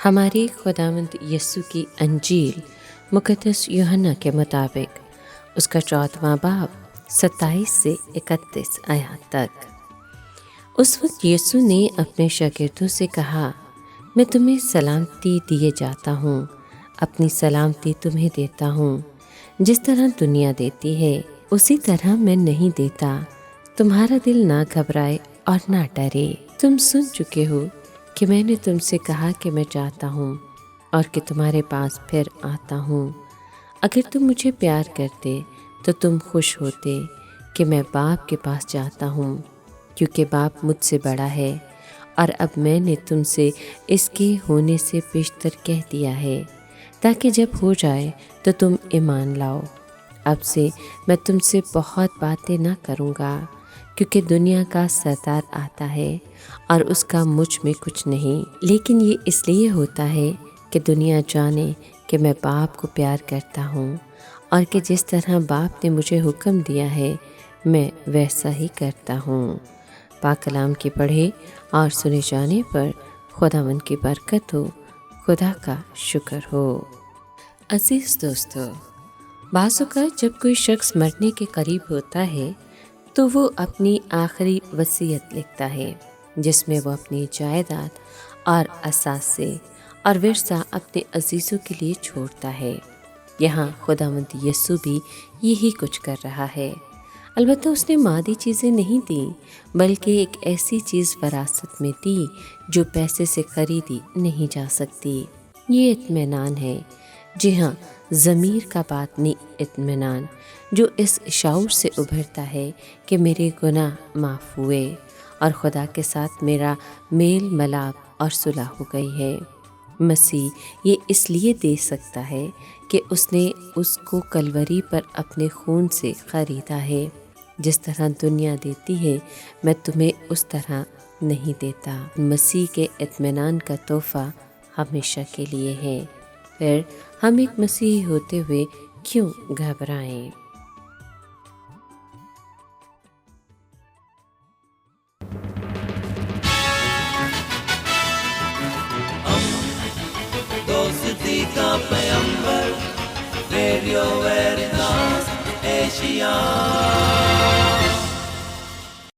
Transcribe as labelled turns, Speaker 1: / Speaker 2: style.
Speaker 1: ہماری خداوند یسوع کی انجیل مقدس یوحنا کے مطابق اس کا 4واں باب 27 سے 31 آیات تک۔ اس وقت یسوع نے اپنے شاگردوں سے کہا، میں تمہیں سلامتی دیے جاتا ہوں، اپنی سلامتی تمہیں دیتا ہوں۔ جس طرح دنیا دیتی ہے اسی طرح میں نہیں دیتا۔ تمہارا دل نہ گھبرائے اور نہ ڈرے۔ تم سن چکے ہو کہ میں نے تم سے کہا کہ میں جاتا ہوں اور کہ تمہارے پاس پھر آتا ہوں۔ اگر تم مجھے پیار کرتے تو تم خوش ہوتے کہ میں باپ کے پاس جاتا ہوں، کیونکہ باپ مجھ سے بڑا ہے، اور اب میں نے تم سے اس کے ہونے سے بیشتر کہہ دیا ہے، تاکہ جب ہو جائے تو تم ایمان لاؤ۔ اب سے میں تم سے بہت باتیں نہ کروں گا، کیونکہ دنیا کا سردار آتا ہے اور اس کا مجھ میں کچھ نہیں، لیکن یہ اس لیے ہوتا ہے کہ دنیا جانے کہ میں باپ کو پیار کرتا ہوں، اور کہ جس طرح باپ نے مجھے حکم دیا ہے میں ویسا ہی کرتا ہوں۔ پاک کلام کی پڑھے اور سنے جانے پر خداوند کی برکت ہو، خدا کا شکر ہو۔ عزیز دوستو، بعض اوقات جب کوئی شخص مرنے کے قریب ہوتا ہے تو وہ اپنی آخری وصیت لکھتا ہے، جس میں وہ اپنی جائیداد اور اثاثے اور ورثہ اپنے عزیزوں کے لیے چھوڑتا ہے۔ یہاں خداوند یسوع بھی یہی کچھ کر رہا ہے، البتہ اس نے مادی چیزیں نہیں دیں، بلکہ ایک ایسی چیز وراثت میں دی جو پیسے سے خریدی نہیں جا سکتی۔ یہ اطمینان ہے، جی ہاں، ضمیر کا باطنی اطمینان جو اس شعور سے ابھرتا ہے کہ میرے گناہ معاف ہوئے اور خدا کے ساتھ میرا میل ملاپ اور صلح ہو گئی ہے۔ مسیح یہ اس لیے دے سکتا ہے کہ اس نے اس کو کلوری پر اپنے خون سے خریدا ہے۔ جس طرح دنیا دیتی ہے میں تمہیں اس طرح نہیں دیتا۔ مسیح کے اطمینان کا تحفہ ہمیشہ کے لیے ہے، پھر ہم ایک مسیحی ہوتے ہوئے کیوں گھبرائیں؟
Speaker 2: دوستی کا پیمبر، ریڈیو ویریتاس ایشیا۔